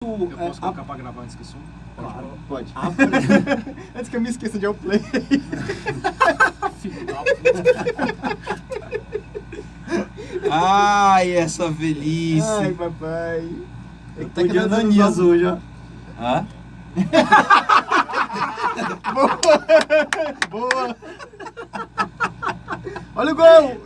Eu posso colocar pra gravar antes que som? Claro, pode. Antes que eu me esqueça de eu play. Ai, essa velhice. Ai, papai. Eu tô de Ananias hoje, ó. Hã? Boa! Olha o gol!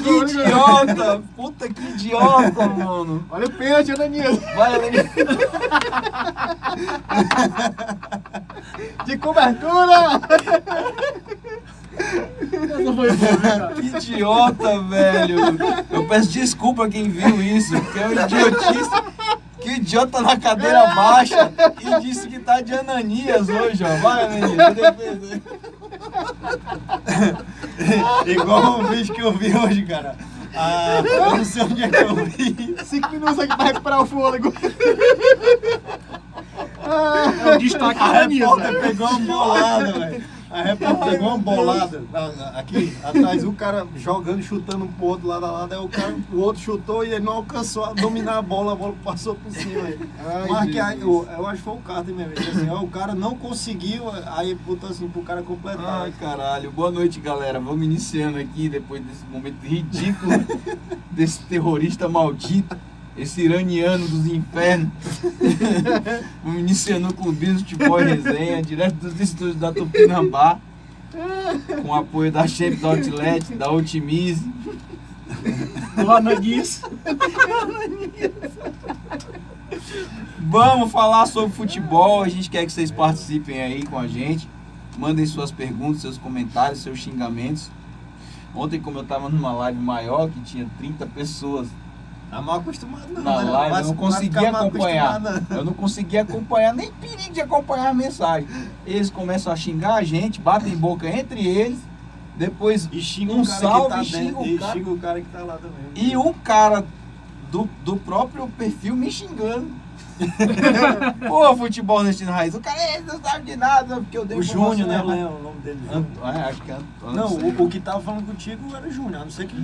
Que idiota! Puta que idiota, mano. Olha o pênalti, Ananias! Vai, Ananias. De cobertura! Que idiota, velho. Eu peço desculpa a quem viu isso, porque é um idiotice. Que idiota na cadeira baixa e disse que tá de Ananias hoje, ó. Vai, Ananias, defesa. Igual o vídeo que eu vi hoje, cara. Eu não sei onde é que eu vi. 5 minutos aqui pra recuperar o fôlego. É o destaque A da Ananias, repórter né? pegou uma bolada, velho. A repórter pegou uma bolada aqui atrás, o cara jogando, chutando um pro outro lado a lado, aí o outro chutou e ele não alcançou a dominar a bola passou por cima. Mas que aí, eu acho que foi o Carter mesmo. Ele disse assim, ó, o cara não conseguiu, aí botou assim pro cara completar. Ai, caralho. Boa noite, galera. Vamos iniciando aqui, depois desse momento ridículo, desse terrorista maldito, esse iraniano dos infernos. Vamos iniciando o Clubismo Futebol e Resenha, direto dos estúdios da Tupinambá, com apoio da Shape do Outlet, da Otimize. Do Ananias. Vamos falar sobre futebol, a gente quer que vocês participem aí com a gente. Mandem suas perguntas, seus comentários, seus xingamentos. Ontem, como eu tava numa live maior, que tinha 30 pessoas Tá mal acostumado não, na né? live, eu não conseguia acompanhar. acostumado, não. Eu não conseguia acompanhar, nem perigo de acompanhar a mensagem. Eles começam a xingar a gente, batem boca entre eles, depois E xinga um o cara salve, que tá xinga dentro, o e cara. xinga o cara que tá lá também. E um cara do próprio perfil me xingando. Pô, futebol nesse raiz. O cara não sabe de nada, porque eu dei O informação Júnior, né? Eu errada. lembro o nome dele. Júnior. Acho que é Antônio. Não, sei. o que tava falando contigo era o Júnior, a não sei que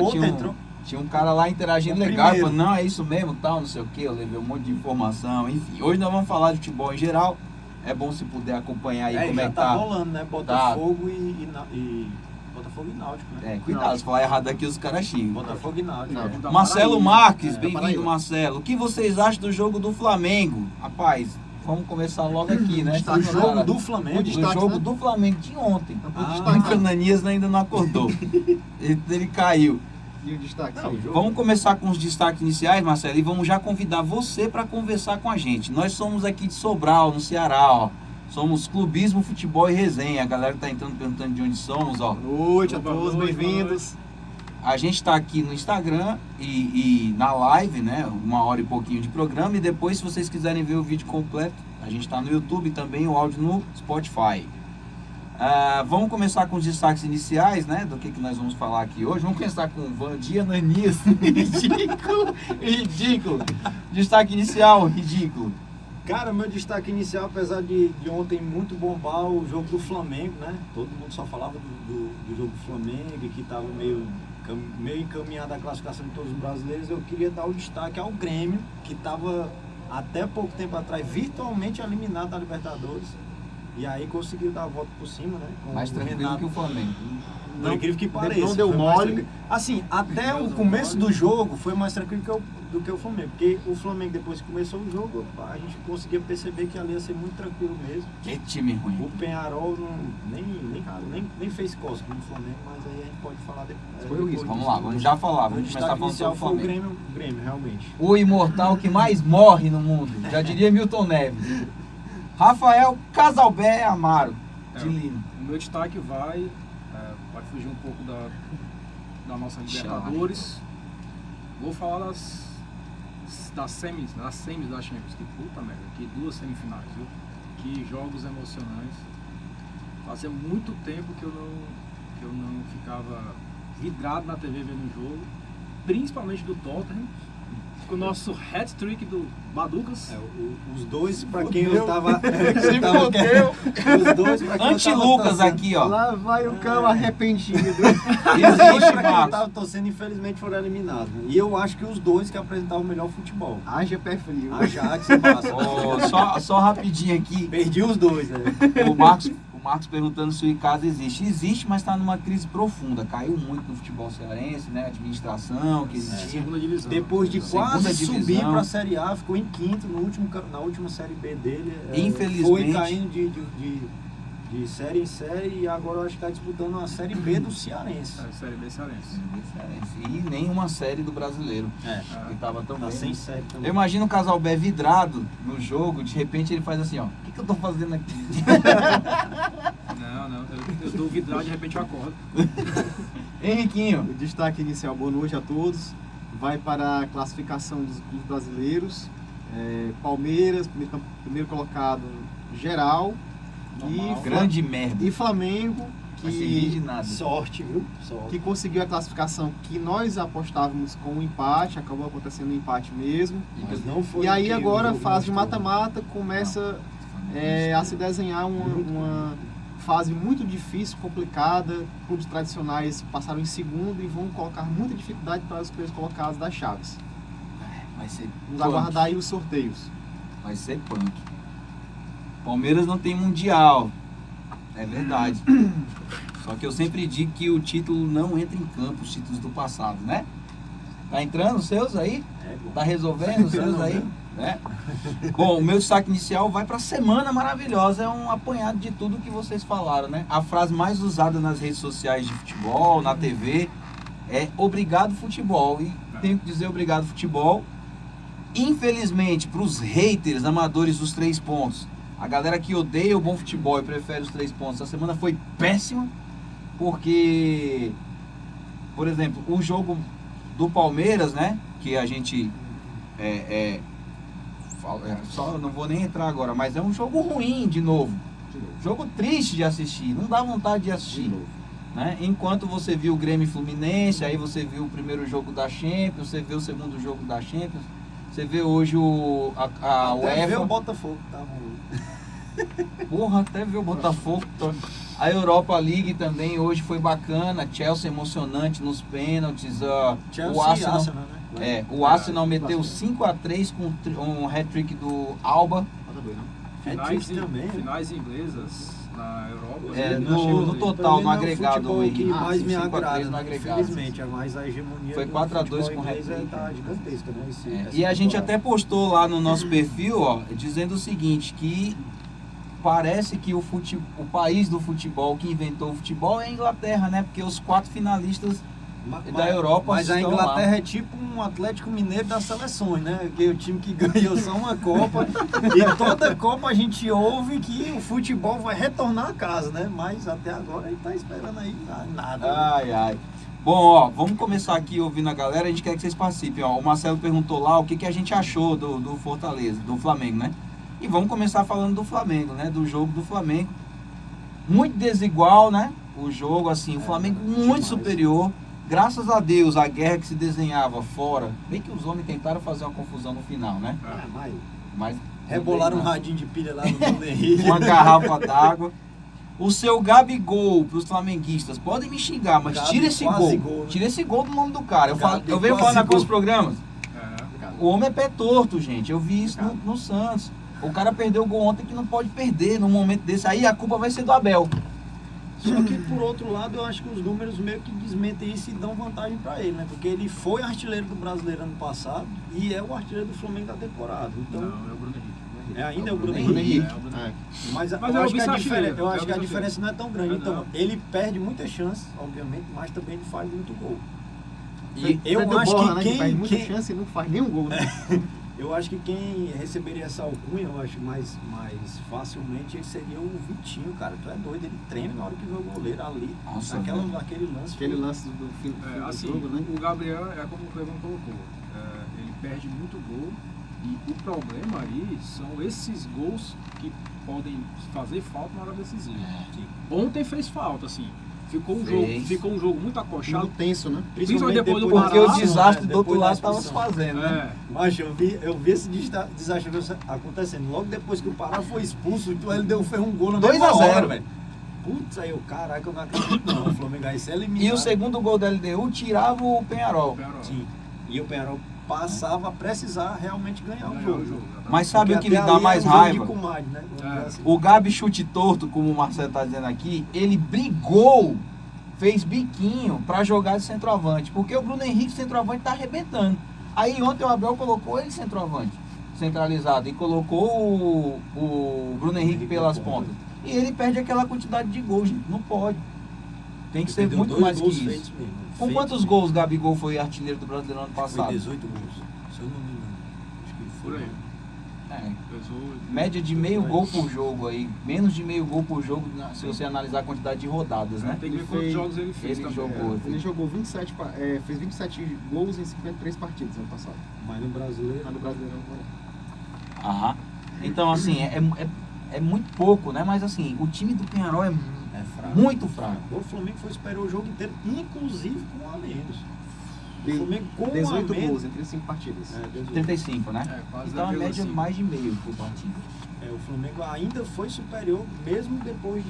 outro entrou. Tinha um cara lá interagindo O legal, primeiro. falando, não, é isso mesmo, tal, não sei o que, eu levei um monte de informação, enfim. Hoje nós vamos falar de futebol em geral, é bom se puder acompanhar aí como é já que tá tá. rolando, né? Botafogo e Botafogo e Náutico, né? É, cuidado, se falar errado aqui os caras xingam. Botafogo e Náutico. Não. é. Marcelo Paraíba. Marques, É, bem-vindo Paraíba. Marcelo. O que vocês acham do jogo do Flamengo? Rapaz, vamos começar logo aqui, né? Destaque O do jogo Cara, do Flamengo. do destaque, jogo né? do Flamengo de ontem. Ah, O Ananias ainda não acordou. Ele caiu. E o destaque? Não, sim. o jogo- Vamos começar com os destaques iniciais, Marcelo, e vamos já convidar você para conversar com a gente. Nós somos aqui de Sobral, no Ceará, ó. Somos Clubismo, Futebol e Resenha. A galera tá entrando perguntando de onde somos, ó. Boa noite a Boa todos, noite, bem-vindos. A gente está aqui no Instagram e na live, né? 1 hora e pouquinho de programa. E depois, se vocês quiserem ver o vídeo completo, a gente está no YouTube também, o áudio no Spotify. Vamos começar com os destaques iniciais, né? Do que nós vamos falar aqui hoje. Vamos começar com Vandir Ananias. Ridículo, ridículo. Destaque inicial, ridículo. Cara, meu destaque inicial, apesar de ontem muito bombar o jogo do Flamengo, né? Todo mundo só falava do jogo do Flamengo e que estava meio encaminhado a classificação de todos os brasileiros. Eu queria dar o destaque ao Grêmio, que estava até pouco tempo atrás virtualmente eliminado da Libertadores. E aí conseguiu dar a volta por cima, né? Com Mais o tranquilo Renato. que o Flamengo. Por incrível que pareça. não deu foi mais mole. tranquilo. Assim, até o começo do jogo foi mais tranquilo do que o Flamengo. Porque o Flamengo, depois que começou o jogo, a gente conseguia perceber que ali ia ser muito tranquilo mesmo. Que time ruim. O Penharol nem fez cosca no Flamengo, mas aí a gente pode falar depois. Foi o risco. Vamos lá, vamos já falar. O Vamos começar destaque falando inicial sobre o foi o Flamengo. Grêmio, realmente. O imortal que mais morre no mundo. Já diria Milton Neves. Rafael Casalbé Amaro, de Lima. O meu destaque vai fugir um pouco da nossa Libertadores. Vou falar das semis da Champions. Que puta merda, que 2 semifinais, viu? Que jogos emocionantes. Fazia muito tempo que eu não ficava vidrado na TV vendo o jogo, principalmente do Tottenham. com o nosso hat-trick do Baducas. Os dois, pra quem Fudeu. eu tava... Se fodeu. Os dois, pra quem eu tava Anti-Lucas torcendo. aqui, ó. Lá vai o cão arrependido. Os dois, Existe, pra quem eu Marcos. tava torcendo, infelizmente foram eliminados. E eu acho que os dois que apresentavam o melhor futebol. Haja pé frio. Ajax e Barça. Ó, só rapidinho aqui. Perdi os dois, né? O Marcos perguntando se o Icasa existe. Existe, mas está numa crise profunda. Caiu muito no futebol cearense, né? Administração que existia. Segunda divisão. Depois de Segunda quase divisão. subir para a Série A, ficou em quinto na última Série B dele. Infelizmente. Foi caindo de série em série e agora eu acho que está disputando uma Série B do Cearense. Série B cearense. E nenhuma série do brasileiro. É, Que tava tão tá bem. sem série também. Eu imagino o Casalbé vidrado no jogo, de repente ele faz assim, ó. O que eu tô fazendo aqui? Não, eu dou vidrado, de repente eu acordo. Henriquinho. O destaque inicial, boa noite a todos. Vai para a classificação dos brasileiros. Palmeiras, primeiro colocado geral. Normal. Grande merda. E Flamengo, Vai servir de que, nada. Sorte, viu? Sorte. que conseguiu a classificação que nós apostávamos com um empate. Acabou acontecendo um empate mesmo. Mas não foi E aí o que o agora, jogo fase de mostrou. mata-mata, começa a se desenhar uma fase muito difícil, complicada. Clubes tradicionais passaram em segundo e vão colocar muita dificuldade para os primeiros colocados das chaves. Vai ser Vamos punk. aguardar aí os sorteios. Vai ser punk. Palmeiras não tem mundial. É verdade. Só que eu sempre digo que o título não entra em campo, os títulos do passado, né? Tá entrando os seus aí? Pô. Tá resolvendo os seus aí? Né? Bom, o meu destaque inicial vai para a semana maravilhosa. É um apanhado de tudo que vocês falaram, né? A frase mais usada nas redes sociais de futebol, na TV, é obrigado futebol. E tenho que dizer obrigado futebol. Infelizmente, para os haters, amadores dos 3 pontos, a galera que odeia o bom futebol e prefere os 3 pontos, essa semana foi péssima, porque, por exemplo, o jogo do Palmeiras, né, que a gente só não vou nem entrar agora, mas é um jogo ruim de novo, jogo triste de assistir, não dá vontade de assistir, né? Enquanto você viu o Grêmio e Fluminense, aí você viu o primeiro jogo da Champions, você vê o segundo jogo da Champions, você vê hoje a Até ver o UEFA. Botafogo que tá ruim. Porra, até ver o Botafogo. A Europa League também hoje foi bacana. Chelsea emocionante nos pênaltis. Chelsea O Arsenal, né? o Arsenal meteu 5-3 com um hat-trick do Alba. Nada doido, não. Finais, também, né? finais inglesas na Europa. É, na no Champions League. total, no Pra mim, agregado, não é o futebol que Henrique. mais me 5-3 agrada, no né? agregado. Infelizmente, mas a hegemonia Foi do 4-2 futebol com inglês hat-trick. tá gigantesca, né? E a gente até postou lá no nosso perfil, ó, dizendo o seguinte, que parece que o país do futebol que inventou o futebol é a Inglaterra, né? Porque os 4 finalistas da Europa Mas a estão Inglaterra lá. é tipo um Atlético Mineiro das seleções, né? Que é o time que ganhou só uma Copa. E toda Copa a gente ouve que o futebol vai retornar a casa, né? Mas até agora ele tá esperando aí nada. Ai, ai. Bom, ó, vamos começar aqui ouvindo a galera, a gente quer que vocês participem, ó. O Marcelo perguntou lá o que a gente achou do Fortaleza, do Flamengo, né? E vamos começar falando do Flamengo, né? Do jogo do Flamengo. Muito desigual, né? O jogo, assim, o Flamengo muito demais. superior. Graças a Deus, a guerra que se desenhava fora. Bem que os homens tentaram fazer uma confusão no final, né? Mas Rebolaram um radinho de pilha lá no Bruno Henrique. uma garrafa d'água. O seu Gabigol pros flamenguistas, podem me xingar, mas Gabi tira esse quase gol. gol, né? Tira esse gol do nome do cara. Gabi Eu venho quase falando aqui gol. nos programas. É. O homem é pé torto, gente. Eu vi isso no Santos. O cara perdeu o gol ontem que não pode perder num momento desse. Aí a culpa vai ser do Abel. Só que por outro lado eu acho que os números meio que desmentem isso e dão vantagem pra ele, né? Porque ele foi artilheiro do Brasileiro ano passado e é o artilheiro do Flamengo da temporada. Então, Não, é o Bruno Henrique. ainda é o Bruno Bruno Henrique. Henrique. É o Bruno Henrique. Mas, Mas eu é o acho que, vice-artilheiro, eu é acho o que a vice-artilheiro. diferença não é tão grande. É, Então, não. ele perde muitas chances, obviamente, mas também ele faz muito gol. E Eu Fred acho Borra, que né, quem- faz muita quem- chance e não faz nenhum gol, né? Eu acho que quem receberia essa alcunha, eu acho mais facilmente, seria o Vitinho, cara. Tu é doido, ele treme na hora que vê o goleiro ali. Nossa, naquele lance. Aquele lance do fim É, do assim, jogo, né? o Gabriel é como o Clevan colocou. Ele perde muito gol e o problema aí são esses gols que podem fazer falta na hora decisiva. Ontem fez falta, assim. Ficou um Fez. jogo muito acochado. Muito tenso, né? Principalmente depois do Porque Pará, o desastre né? do outro Depois da lado estava se expulsão. fazendo, né? É. Mas eu vi esse desastre acontecendo. Logo depois que o Pará foi expulso, então ele fez um gol na 2 a mesma 0, hora, velho. Putz, aí eu, caraca, eu não acredito não. O Flamengo aí se eliminado. E o segundo gol da LDU tirava o Penharol. Sim. E o Penharol passava a precisar realmente ganhar o Ganhou jogo. o jogo. Mas sabe o que me Porque dá até ali mais é um jogo de raiva? comadre, né? Vamos dizer assim. O Gabi chute torto, como o Marcelo tá dizendo aqui, ele brigou, fez biquinho pra jogar de centroavante. Porque o Bruno Henrique, centroavante, tá arrebentando. Aí ontem o Abel colocou ele centroavante, centralizado, e colocou o Bruno Henrique pelas pontas. E ele perde aquela quantidade de gols, gente. Não pode. Tem que ser Perdeu muito 2 mais que gols isso. feitos mesmo. Com Feitos quantos mesmo. gols o Gabigol foi artilheiro do Brasileiro ano Foi passado? 18 gols. Se eu não me engano. Acho que Por foi. aí. É. Pesou. Média de meio gol por jogo aí. Menos de meio gol por jogo, se você analisar a quantidade de rodadas, né? Tem que ver Ele quantos fez- jogos ele fez ele também. jogou. Ele jogou 27, fez 27 gols em 53 partidas ano passado. Mas no brasileiro. Mas no Brasileirão não. Aham. Então, assim, é muito pouco, né? Mas, assim, o time do Penharol é É fraco. muito fraco. O Flamengo foi superior o jogo inteiro, inclusive com um a menos. O Tem Flamengo com 18 um a menos. gols entre 5 partidas. É, 18. 35, né? É, quase Então, a média é 0,5. mais de meio por partida. O Flamengo ainda foi superior, mesmo depois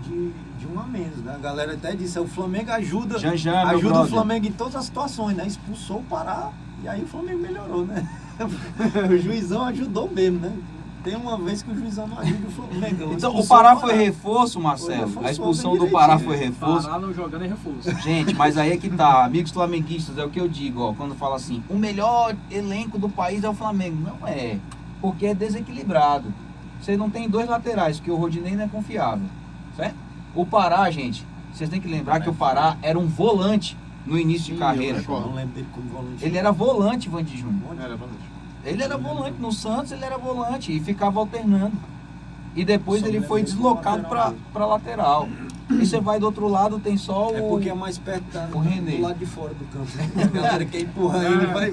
de um a menos, né? A galera até disse, o Flamengo ajuda, Janjan, meu ajuda o brother. Flamengo em todas as situações, né? Expulsou o Pará e aí o Flamengo melhorou, né? O juizão ajudou mesmo, né? Tem uma vez que o juizão não ajuda o Flamengo. Então, o Expulsou Pará foi reforço, Marcelo? Foi reforço, A expulsão bem do Pará direitinho. foi reforço. Parar não jogando é reforço. Gente, mas aí é que tá, amigos flamenguistas, é o que eu digo, ó, quando fala assim, o melhor elenco do país é o Flamengo. Não é, porque é desequilibrado. Você não tem 2 laterais, porque o Rodinei não é confiável, certo? O Pará, gente, vocês têm que lembrar que o Pará era um volante no início de Sim, carreira. eu Eu não lembro dele como volante. Ele era volante, Vandy Júnior. Era volante. Ele era volante, no Santos ele era volante e ficava alternando. E depois Só ele lembro foi dele como deslocado lateral para lateral. E você vai do outro lado, tem só É o... porque é mais perto o René. do lado de fora do campo. Né? A galera quer empurrar ele, vai.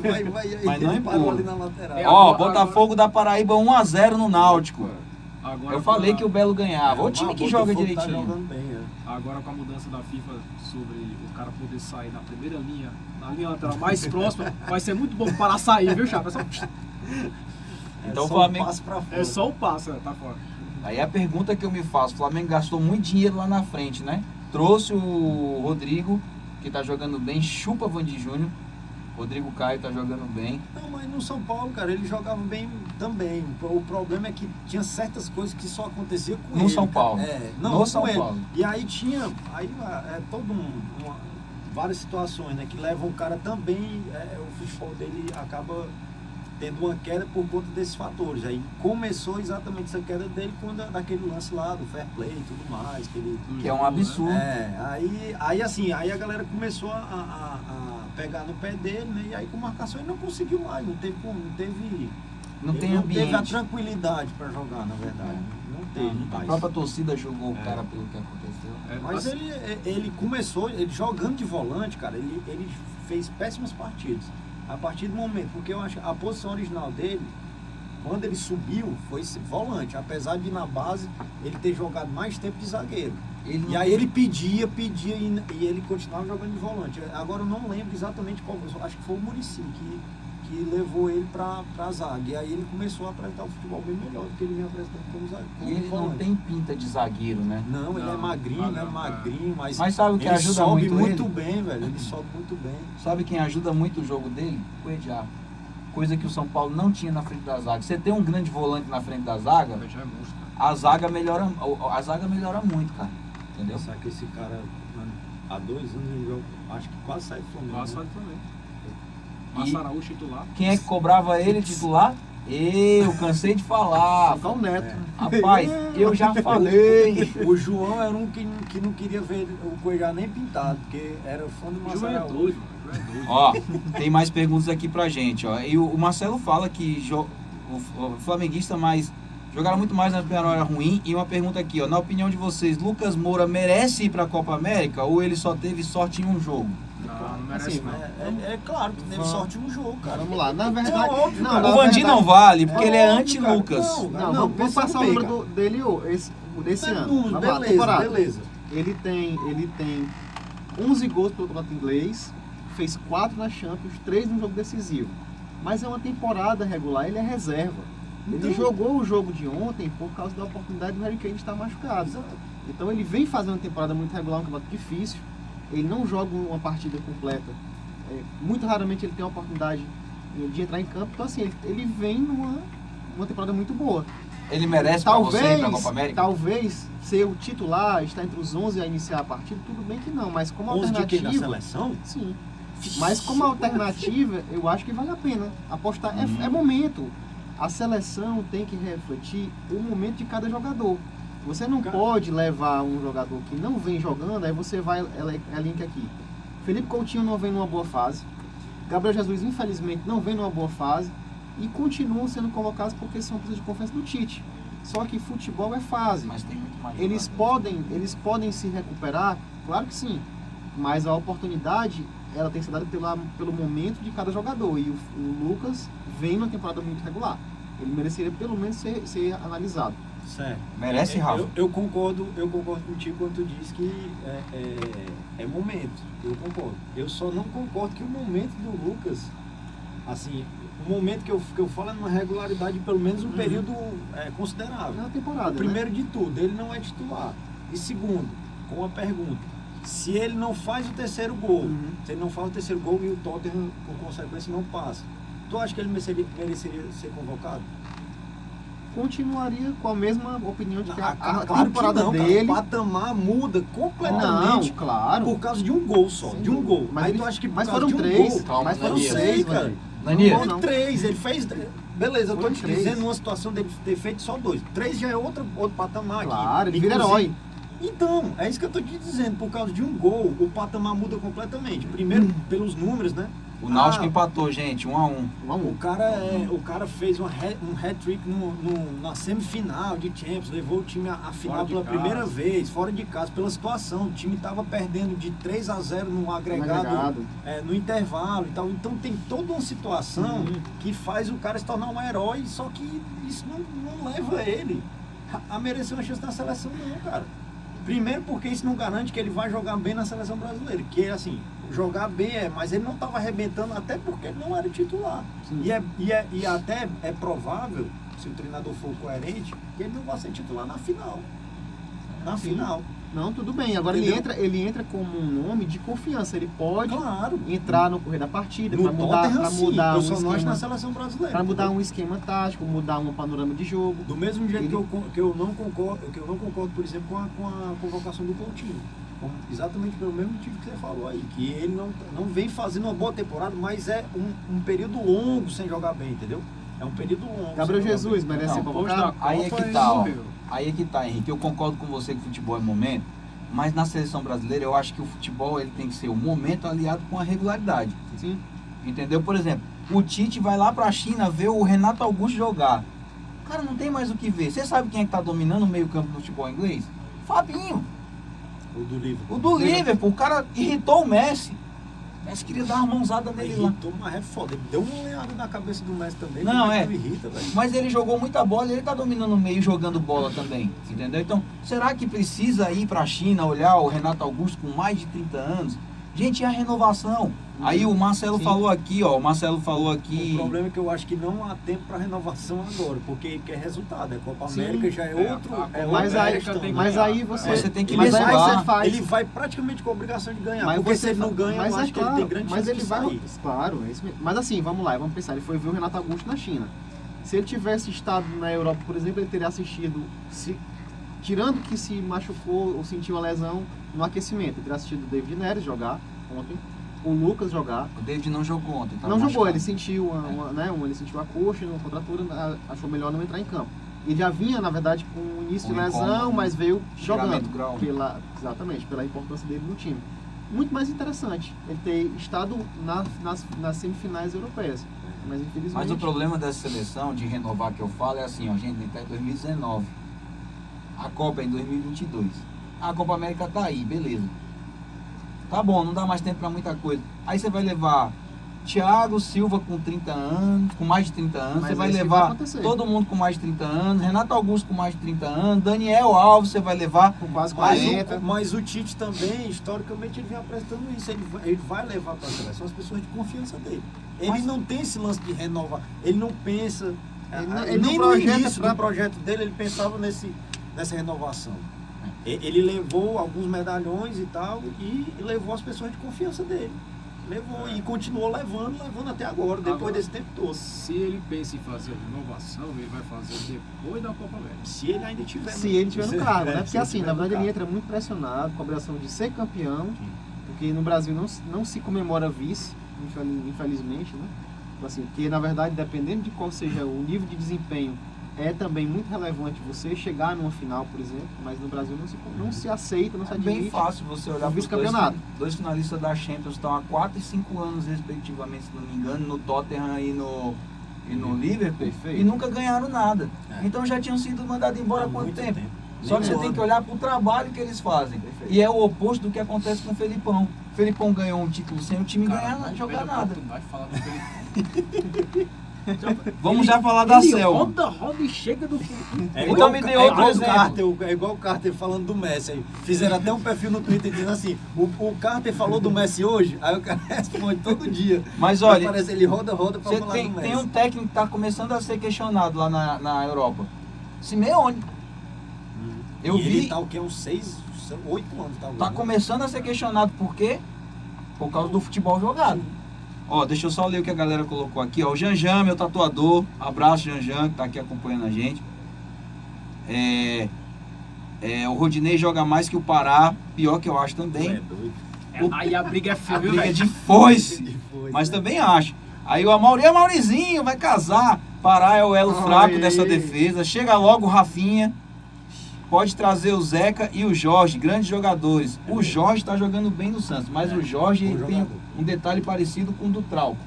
Mas não ele parou empurra. ali na lateral. É, Ó, agora- Botafogo da Paraíba 1-0 no Náutico. Agora Eu falei com a- que o Belo ganhava. O Mas time que Botafogo joga tá direitinho. jogando bem, é. Agora com a mudança da FIFA sobre o cara poder sair na primeira linha, na linha lateral mais próxima, vai ser muito bom para sair, viu, Chapa? Então o só Flamengo- um passo pra fora. É só o passo, tá fora. Aí a pergunta que eu me faço, o Flamengo gastou muito dinheiro lá na frente, né? Trouxe o Rodrigo, que tá jogando bem, chupa Vandy Júnior. Rodrigo Caio tá jogando bem. Não, mas no São Paulo, cara, ele jogava bem também. O problema é que tinha certas coisas que só acontecia com No ele. São cara. Paulo. Não, No com São ele. Paulo. E aí tinha, várias situações, né, que levam o cara também, o futebol dele acaba tendo uma queda por conta desses fatores. Aí começou exatamente essa queda dele quando daquele lance lá do fair play e tudo mais, que ele Que é um absurdo. aí a galera começou a pegar no pé dele, né? E aí com marcação ele não conseguiu mais, não teve como, não teve Não ele tem não teve a ambiente. tranquilidade para jogar, na verdade. Não teve A mais. própria torcida julgou o cara pelo que aconteceu. É, Mas ele começou, ele jogando de volante, cara, ele fez péssimas partidas. A partir do momento, porque eu acho que a posição original dele, quando ele subiu, foi volante. Apesar de na base ele ter jogado mais tempo de zagueiro. Ele E não- aí ele pedia e ele continuava jogando de volante. Agora eu não lembro exatamente qual, acho que foi o Muricy que levou ele pra zaga. E aí ele começou a apresentar o futebol bem melhor do que ele vinha apresentando como zagueiro. E ele não tem pinta de zagueiro, né? Não, ele é Não, magrinho, não, magrinho, mas sabe o que ele ajuda sobe muito ele? bem, velho. Ele sobe muito bem. Sabe quem ajuda muito o jogo dele? O Edjar. Coisa que o São Paulo não tinha na frente da zaga. Você tem um grande volante na frente da zaga, Já é monstro. a zaga melhora muito, cara. Entendeu? Pensar que esse cara, mano, há 2 anos ele joga, acho que quase sai do Flamengo. Quase né? sai também. E- Massa Araújo titular. Quem é que cobrava ele titular? Eu cansei de falar. Só o Neto. É. Rapaz, eu já falei. O João era um que não queria ver o Cuejá nem pintado, porque era fã do João é Marcelo. doido, mano. João é doido. Ó, tem mais perguntas aqui pra gente, ó. E o Marcelo fala que o flamenguista jogaram muito mais na Penharol era ruim. E uma pergunta aqui, ó. Na opinião de vocês, Lucas Moura merece ir pra Copa América ou ele só teve sorte em um jogo? Não merece Assim, não. É claro que teve sorte no jogo, cara. Vamos lá, na verdade. É óbvio, não, cara. na O Vandy verdade- não vale, porque ele é óbvio, anti-Lucas. cara. Não, vamos pensando passar o bem, número cara. dele desse ano. Número, Vamos lá, beleza, temporada. beleza. Ele tem 11 gols pelo campeonato inglês, fez 4 na Champions, 3 no jogo decisivo. Mas é uma temporada regular, ele é reserva. Então- Ele jogou o jogo de ontem por causa da oportunidade do Harry Kane estar machucado. Então ele vem fazendo uma temporada muito regular, um campeonato difícil. Ele não joga uma partida completa. Muito raramente ele tem a oportunidade de entrar em campo. Então assim, ele vem numa temporada muito boa. Ele merece pra você ir pra Copa América? Talvez ser o titular, estar entre os 11 a iniciar a partida, tudo bem que não, mas como 11 de quem? alternativa... Da seleção? Sim. Mas como alternativa, eu acho que vale a pena apostar. É momento. A seleção tem que refletir o momento de cada jogador. Você não pode levar um jogador que não vem jogando, aí você vai, é link aqui. Felipe Coutinho não vem numa boa fase. Gabriel Jesus, infelizmente, não vem numa boa fase. E continuam sendo colocados porque são pessoas de confiança do Tite. Só que futebol é fase. Mas tem muito mais Eles podem se recuperar? Claro que sim. Mas a oportunidade, ela tem que ser dada pelo momento de cada jogador. E o Lucas vem numa temporada muito regular. Ele mereceria pelo menos ser analisado. Certo. Merece, Rafa? Eu concordo contigo quando tu diz que é momento. Eu concordo. Eu só não concordo que o momento do Lucas, assim, o momento que eu falo é numa regularidade de pelo menos um período considerável. Na temporada, Primeiro de tudo, ele não é titular. E segundo, com a pergunta, se ele não faz o terceiro gol, se ele não faz o terceiro gol e o Tottenham, por consequência, não passa, tu acha que ele mereceria ser convocado? Continuaria com a mesma opinião de que a Claro temporada que não, dele... cara. O patamar muda completamente. Não, claro. Por causa de um gol só, Sim. de um gol. Mas Aí ele- tu acha que por mas causa foram de um 3, gol... Calma, mas foram Eu Daniel. 3, sei, cara. Vandir. Daniel. Foram 3, ele fez... Beleza, eu tô Foram te 3. dizendo uma situação dele ter feito só 2. 3 já é outro patamar Claro, aqui. ele vira Inclusive- herói. Então, é isso que eu tô te dizendo. Por causa de um gol, o patamar muda completamente. Primeiro, pelos números, né? O Náutico empatou, gente, 1-1. O cara fez um hat-trick na semifinal de Champions, levou o time à final Fora de pela casa. primeira vez, fora de casa, pela situação. O time estava perdendo de 3-0 no agregado, no intervalo e tal. Então tem toda uma situação que faz o cara se tornar um herói, só que isso não leva ele a merecer uma chance na seleção, não, cara. Primeiro porque isso não garante que ele vai jogar bem na seleção brasileira, que assim, jogar bem mas ele não estava arrebentando até porque ele não era titular. E até é provável, se o treinador for coerente, que ele não vai ser titular na final. Na Sim. final. Não, tudo bem. Agora Entendeu? ele entra como um nome de confiança. Ele pode Claro. entrar no correr da partida No para mudar, Tottenham, pra sim. mudar Eu um só não acho na esquema, seleção brasileira. para mudar entendeu? um esquema tático, mudar um panorama de jogo. Do mesmo jeito Ele- que eu não concordo, por exemplo, com a convocação do Coutinho. Exatamente pelo mesmo motivo que você falou aí, que ele não vem fazendo uma boa temporada, mas é um período longo sem jogar bem, entendeu? É um período longo. Gabriel sem jogar Jesus bem. merece ser Não, depois convocado? da Aí é Copa, que ele tá, ó. morreu. Aí é que tá, Henrique. Eu concordo com você que o futebol é momento, mas na seleção brasileira eu acho que o futebol ele tem que ser o momento aliado com a regularidade. Sim. Entendeu? Por exemplo, o Tite vai lá pra China ver o Renato Augusto jogar. Cara, não tem mais o que ver. Você sabe quem é que tá dominando o meio-campo do futebol inglês? Fabinho. O do Liverpool. O do Liverpool. O cara irritou o Messi. O Messi queria dar uma mãozada nele lá. Irritou, mas é foda. Ele deu uma olhada na cabeça do Messi também. Não, como é. que me irrita, velho. Mas ele jogou muita bola e ele tá dominando o meio jogando bola também, entendeu? Então, será que precisa ir pra China olhar o Renato Augusto com mais de 30 anos? Gente, e a renovação? Aí o Marcelo Sim. falou aqui, ó, o Marcelo falou aqui... O problema é que eu acho que não há tempo para renovação agora, porque quer resultado. A Copa Sim. América já é outro. a É Copa Mas outra aí, América questão. tem que mas ganhar. aí Você tem que mas aí mensurar. você faz. Ele vai praticamente com a obrigação de ganhar. Mas Porque você se ele não ganha, mas eu é acho que claro, ele tem grande mas chance ele de vai, sair. claro, é isso mesmo. Mas assim, vamos lá, vamos pensar, ele foi ver o Renato Augusto na China. Se ele tivesse estado na Europa, por exemplo, ele teria assistido, tirando que se machucou ou sentiu uma lesão no aquecimento, ele teria assistido o David Neres jogar ontem, o Lucas jogar. O David não jogou ontem. tava Não jogou, machucado. ele sentiu ele sentiu a coxa, uma contratura, achou melhor não entrar em campo. Ele já vinha, na verdade, com o início Com de lesão, incômodo, mas veio estiramento jogando. grau. Exatamente, pela importância dele no time. Muito mais interessante ele ter estado nas semifinais europeias. Mas infelizmente. Mas o problema dessa seleção de renovar que eu falo é assim, ó, gente, ele tá em 2019. A Copa é em 2022. A Copa América tá aí, beleza. Tá bom, não dá mais tempo pra muita coisa. Aí você vai levar Thiago Silva com 30 anos, com mais de 30 anos, Mas você vai isso vai levar acontecer. todo mundo com mais de 30 anos, Renato Augusto com mais de 30 anos, Daniel Alves você vai levar. Com quase Mas 40. mas o Tite também, historicamente, ele vem apresentando isso. Ele vai levar para a seleção as pessoas de confiança dele. Ele não tem esse lance de renovar. Ele não pensa. Ele nem não no projeta início pra- do projeto dele, ele pensava nessa renovação. Ele levou alguns medalhões e tal, e levou as pessoas de confiança dele. Levou e continuou levando até agora, depois Agora, desse tempo todo. Se ele pensa em fazer renovação, ele vai fazer depois da Copa América. Se ele ainda tiver. Se ele tiver no cargo, né? Porque se ele assim, tiver na no verdade ele cargo. entra muito pressionado, com a obrigação de ser campeão, porque no Brasil não se comemora vice, infelizmente, né? Então, assim, porque na verdade, dependendo de qual seja o nível de desempenho, é também muito relevante você chegar numa final, por exemplo, mas no Brasil não se aceita, não se É bem admite. fácil você olhar para os vice-campeonato. dois finalistas da Champions, estão há 4 e 5 anos, respectivamente, se não me engano, no Tottenham e no Liverpool, Perfeito. e nunca ganharam nada. É. Então já tinham sido mandados embora há quanto muito tempo? tempo. Só que Nem você um tem ano. que olhar para o trabalho que eles fazem. Perfeito. E é o oposto do que acontece com o Felipão. O Felipão ganhou um título sem o time Cara, ganhar, não jogar perde a nada. oportunidade de falar do Felipão. Vamos já falar da Selma. Roda e chega do Felipão. Então me dê outro exemplo. É igual o Carter falando do Messi aí. Fizeram até um perfil no Twitter dizendo assim: o Carter falou do Messi hoje, aí o cara responde todo dia. Mas olha, Parece ele roda pra você falar tem, do Messi. tem um técnico que está começando a ser questionado lá na Europa. Simeone. Eu E vi. ele tá o quê? Uns 6, 8 anos, talvez. Tá né? começando a ser questionado por quê? Por causa do futebol jogado. Ó, deixa eu só ler o que a galera colocou aqui, ó. O Janjan, meu tatuador. Abraço, Janjan, que tá aqui acompanhando a gente. O Rodinei joga mais que o Pará. Pior que eu acho também. É doido. Aí a briga é A feia, viu, briga velho? de foice. Depois, Mas né? também acho. Aí o Maurizinho vai casar. Pará é o elo Ai. fraco dessa defesa. Chega logo o Rafinha. Pode trazer o Zeca e o Jorge, grandes jogadores. O Jorge está jogando bem no Santos, mas o Jorge bom ele tem jogador. um detalhe parecido com o do Trauco.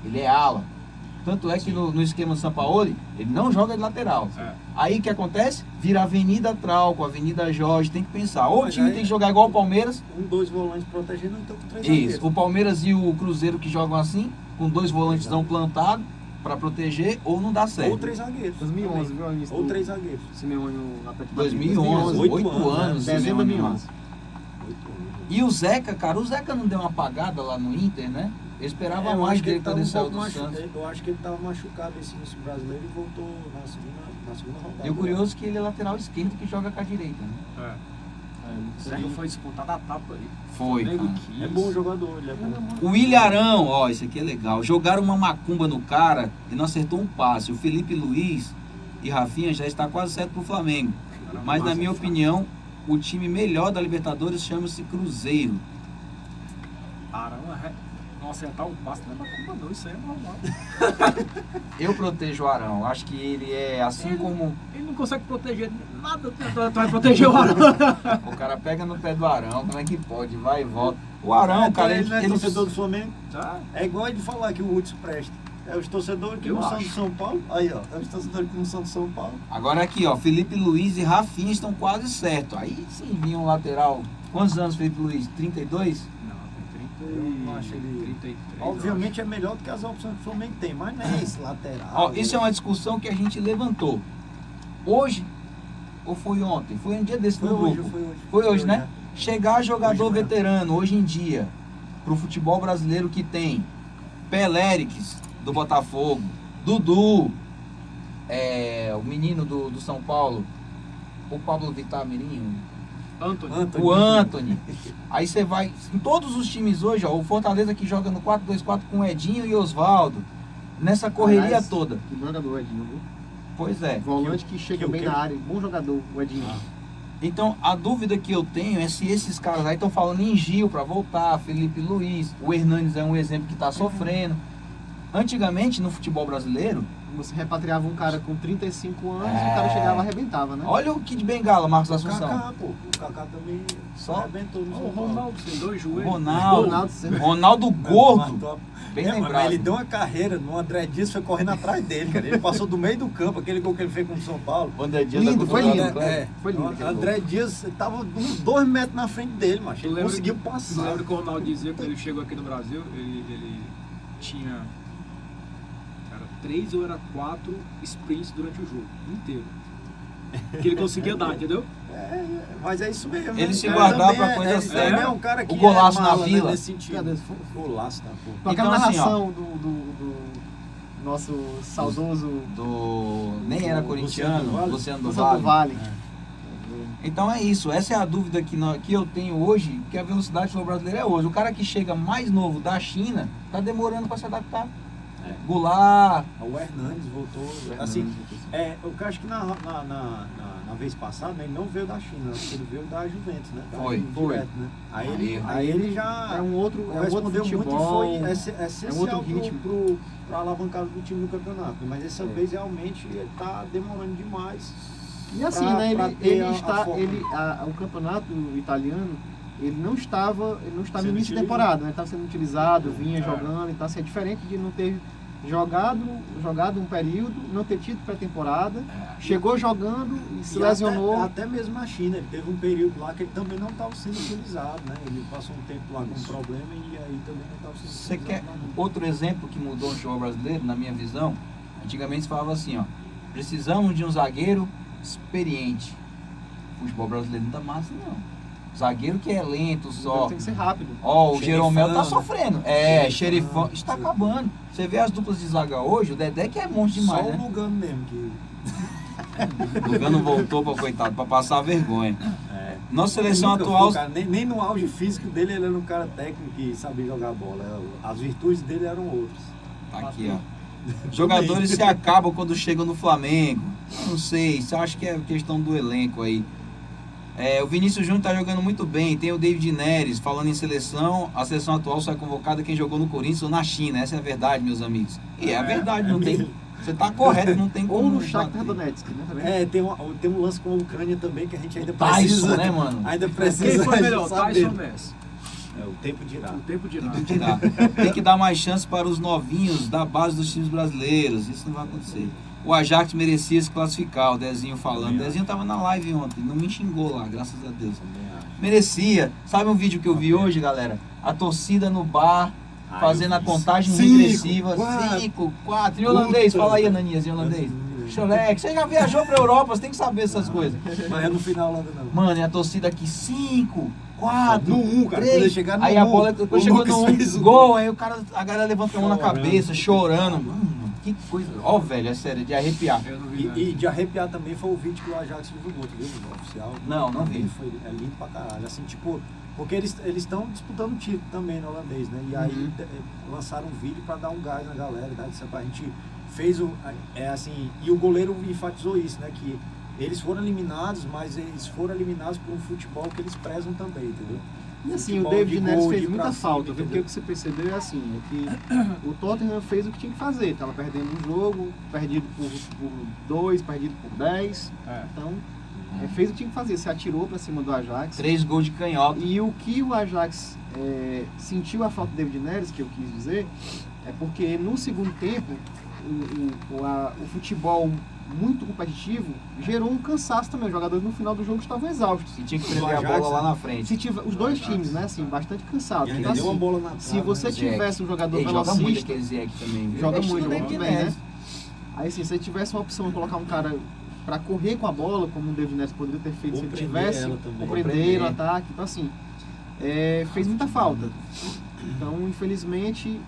Ele é ala. Tanto é que no esquema do Sampaoli, ele não joga de lateral. É. Aí o que acontece? Vira Avenida Trauco, Avenida Jorge, tem que pensar. Ou o Mas time aí- tem que jogar igual o Palmeiras. 2 volantes protegendo, então com 3 Isso, o Palmeiras e o Cruzeiro que jogam assim, com 2 volantes não plantados para proteger, ou não dá certo. Ou 3 zagueiros. 2011, viu? Início Ou do 3 zagueiros. Simeone no Atlético 2011, 8 8 anos. anos, dezembro de Simeone 2011. lá. E o Zeca, cara, o Zeca não deu uma apagada lá no Inter, né? Eu esperava Eu mais acho que dele ele quando tava ele um saiu pouco do Santos. Eu acho que ele estava machucado esse início brasileiro e voltou na segunda rodada. E o curioso é que ele é lateral esquerdo que joga com a direita, né? É. Isso aí foi disputada a tapa aí. Foi, O nego cara. quis. É bom jogador, ele é bom. O Ilharão, ó, isso aqui é legal. Jogaram uma macumba no cara e não acertou um passe. O Felipe Luiz e Rafinha já está quase certo pro Flamengo. Mas na minha opinião, o time melhor da Libertadores chama-se Cruzeiro. Caramba, não acertar um passe não é macumba não, isso aí é normal. Eu protejo o Arão. Acho que ele é assim como Ele não consegue proteger nada, tu vai proteger o Arão. o cara pega no pé do Arão. Como é que pode? Vai e volta. O Arão, cara, ele não é ele torcedor do Flamengo. Tá? É igual ele falar que o Hudson presta. É os torcedores que Eu não são acho. do São Paulo. Aí, ó. É os torcedores que não são do São Paulo. Agora aqui, ó, Felipe Luiz e Rafinha estão quase certos. Aí sim vinha um lateral. Quantos anos Felipe Luiz? 32? Não, tem 30 Eu não acho ele- 33. Obviamente é melhor do que as opções que o Flamengo tem, mas não é esse lateral. Ó, isso é uma discussão que a gente levantou. Hoje, ou foi ontem? Foi um dia desse Foi no hoje, grupo. foi hoje. Foi hoje, né? Chegar jogador Hoje mesmo. veterano, hoje em dia, pro futebol brasileiro que tem Pelérix, do Botafogo, Dudu, o menino do São Paulo, o Pablo Vittar Mirinho, Antônio. o Anthony. Aí você vai. Em todos os times hoje, ó, o Fortaleza que joga no 4-2-4 com Edinho e Osvaldo. Nessa correria Aliás, toda. Que jogador, Edinho, viu? Pois é. Volante que chega que o bem quê? na área. Bom jogador, o Edinho. Então, a dúvida que eu tenho é se esses caras aí estão falando em Gil para voltar, Felipe Luiz, o Hernanes é um exemplo que está sofrendo. Antigamente, no futebol brasileiro, Você repatriava um cara com 35 anos É. e o cara chegava e arrebentava, né? olha o Kid Bengala, Marcos O Assunção. Kaká, pô. O Kaká também Só- arrebentou no O São Paulo. Ronaldo, sem 2 joelhos. Ronaldo Ronaldo, Gordo, Matou bem mas lembrado. ele deu uma carreira no André Dias, foi correndo atrás dele, cara. Ele passou do meio do campo, aquele gol que ele fez com o São Paulo. O André Dias Lindo, da foi Cultura lindo. do Atlético. Foi lindo aquele André Dias tava uns 2 metros na frente dele, macho. Tu Ele lembra- conseguiu Tu passar. lembra que o Ronaldo dizia que ele chegou aqui no Brasil, ele tinha era 3 ou era 4 sprints durante o jogo inteiro. Que ele conseguia dar, entendeu? Mas é isso mesmo. Ele né? se Cara, guardava também pra coisa ele séria. também é um cara que O golaço é na mala, né, vila. nesse sentido. Cadê? Golaço na porra. Com aquela Então, assim, ó, narração do nosso saudoso nem era corintiano, Luciano do Luciano do Vale. Vale. Então é isso, essa é a dúvida que eu tenho hoje, que a velocidade do futebol brasileiro é hoje. O cara que chega mais novo da China tá demorando para se adaptar. Goulart. O Hernandes voltou. Assim, eu acho que na vez passada, né, ele não veio da China, ele veio da Juventus, né? Foi. Direto, né? Aí ele já é um outro correspondeu muito e foi essencial ritmo. para alavancar do time no campeonato. Mas dessa vez realmente ele tá demorando demais. E assim, né? O campeonato italiano, ele não estava no início da temporada, né? Estava sendo utilizado, vinha jogando, então assim, é diferente de não ter jogado um período, não ter tido pré-temporada, chegou jogando e se lesionou. Até mesmo na China, ele teve um período lá que ele também não estava sendo utilizado, né? Ele passou um tempo lá com um problema e aí também não estava sendo Você utilizado. quer outro exemplo que mudou o futebol brasileiro, na minha visão? Antigamente se falava assim, ó, precisamos de um zagueiro experiente. O futebol brasileiro não tá massa, não. Zagueiro que é lento só. Tem que ser rápido. Ó, o Jeromel tá Xerifão, sofrendo. Xerifão está acabando. Você vê as duplas de zaga hoje, o Dedé que é monstro demais, Só né? o Lugano mesmo que... O Lugano voltou pra coitado, pra passar vergonha. Nossa seleção Nunca atual... foi, cara, nem no auge físico dele ele era um cara técnico que sabia jogar bola. As virtudes dele eram outras. Tá aqui, ó. Jogadores se acabam quando chegam no Flamengo. Eu não sei, você acha que é questão do elenco aí. O Vinícius Júnior tá jogando muito bem. Tem o David Neres falando em seleção. A seleção atual só é convocada quem jogou no Corinthians ou na China. Essa é a verdade, meus amigos. E é a verdade, não tem. Você tá correto, não tem como. Ou no Shakhtar Donetsk, né? Também. Tem um lance com a Ucrânia também que a gente ainda precisa. Tyson, né, mano? Ainda precisa. Quem foi melhor, saber. Tyson ou Messi? O tempo dirá. O tempo dirá. Tem que dar mais chance para os novinhos da base dos times brasileiros. Isso não vai acontecer. O Ajax merecia se classificar, o Dezinho falando. O Dezinho tava na live ontem, não me xingou lá, graças a Deus. Merecia. Sabe um vídeo que eu vi hoje, galera? A torcida no bar, fazendo a contagem regressiva. 5, 4. E holandês, fala aí, Ananias, em holandês. Choleque, você já viajou pra Europa, você tem que saber essas coisas. Mas é no final lá não. Mano, e a torcida aqui, 5, 4, No 1, cara. 3. Quando chegar no Aí a 1, bola, depois chegou no 1, gol, aí a galera levanta a mão na Chorando. cabeça, chorando. Mano, que coisa. Ó, velho, é sério, de arrepiar. Eu não vi nada. E de arrepiar também foi o vídeo que o Ajax divulgou, tu viu? O oficial. Não vi. É lindo pra caralho. Assim, tipo, porque eles estão disputando o título também no holandês, né? E aí lançaram um vídeo pra dar um gás na galera, né? A gente fez e o goleiro enfatizou isso, né? Que eles foram eliminados, mas eles foram eliminados por um futebol que eles prezam também, entendeu? E assim, Futebol o David de Neres gol, fez de muita pra falta, cima, porque entendeu? o que você percebeu é assim, é que o Tottenham fez o que tinha que fazer, estava perdendo um jogo, perdido por 2, perdido por 10, então fez o que tinha que fazer, se atirou para cima do Ajax. 3 gols de canhota. E o que o Ajax sentiu a falta do David Neres, que eu quis dizer, é porque no segundo tempo o futebol muito competitivo gerou um cansaço também. Os jogadores no final do jogo estavam exaustos. E tinha que prender a bola lá na frente. Os dois times, né, assim, bastante cansados. E ainda Então, deu uma assim, bola na trave, se você né? tivesse um jogador Ele joga muito velocista, aquele Zé também. viu? joga Ele muito, joga joga muito bem, bem, né? Aí assim, se você tivesse uma opção de colocar um cara para correr com a bola, como o David Neres poderia ter feito Ou se ele prender tivesse, ela também. ou prender no ataque, então assim, fez muita falta. Então, infelizmente,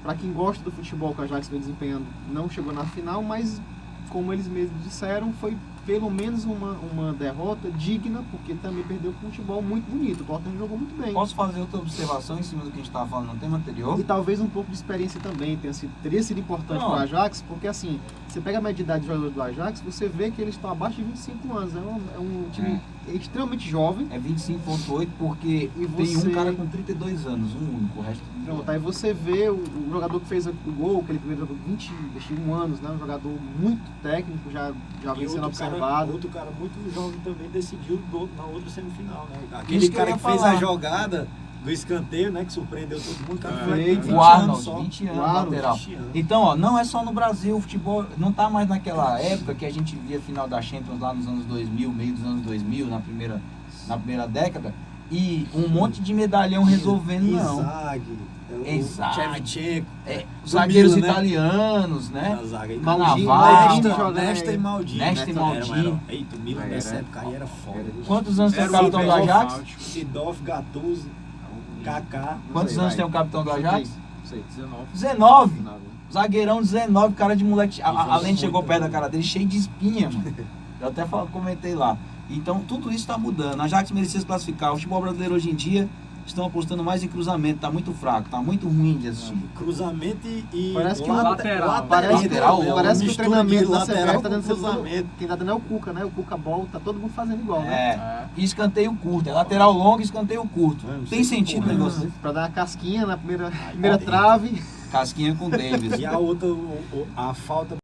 para quem gosta do futebol que o Ajax vem desempenhando, não chegou na final, mas como eles mesmos disseram, foi pelo menos uma derrota digna, porque também perdeu com um futebol muito bonito. O Tottenham jogou muito bem. Posso fazer outra observação em cima do que a gente estava falando no tema anterior? E talvez um pouco de experiência também teria sido importante para o Ajax, porque assim, você pega a média de idade de jogador do Ajax, você vê que eles estão abaixo de 25 anos. É um time extremamente jovem. É 25,8 porque E tem você- um cara com 32 anos, um único, o resto... Pronto, aí você vê o jogador que fez o gol, aquele primeiro jogo, 21 anos, né? Um jogador muito técnico, já vem E sendo outro observado. outro cara muito jovem também decidiu na outra semifinal, né? Isso Aquele que eu cara ia que fez falar. a jogada do escanteio, né? Que surpreendeu todo mundo. O cara É. foi 20 O anos Arnold, só. 20 anos, O Arnold, lateral. 20 anos. Então, ó, não é só no Brasil, o futebol não tá mais naquela época que a gente via final da Champions lá nos anos 2000, meio dos anos 2000, na primeira década, e um monte de medalhão resolvendo, não. Isaac, Shevchenko, Os zagueiros Milan, né? italianos, né? Na zaga aí. Maldini, Cannavaro, jogando aí. Nesta e Maldini. Nesta e Maldini. Eita, o Milan nessa época aí era foda. Quantos anos tem o Era capitão do Ivan Ajax? Fausto, Sidorf, Gattuso, Kaká. Quantos anos tem o capitão do Ajax? 19. 19. Zagueirão 19, cara de moleque. A lente chegou perto da cara dele, cheio de espinha, mano. Eu até comentei lá. Então tudo isso está mudando. A Ajax merecia se classificar. O futebol brasileiro hoje em dia estão apostando mais em cruzamento. Tá muito fraco, tá muito ruim de assistir. Cruzamento e Parece que lateral. Parece que o mistura treinamento de da lateral CBF tá com dando certo. cruzamento. Quem tá dando é o Cuca, né? O Cuca Ball, tá todo mundo fazendo igual, né? É. E escanteio curto. É lateral longo e escanteio curto. Tem sentido o negócio desse? Pra dar uma casquinha na primeira trave. Casquinha com Davis. E a outra, a falta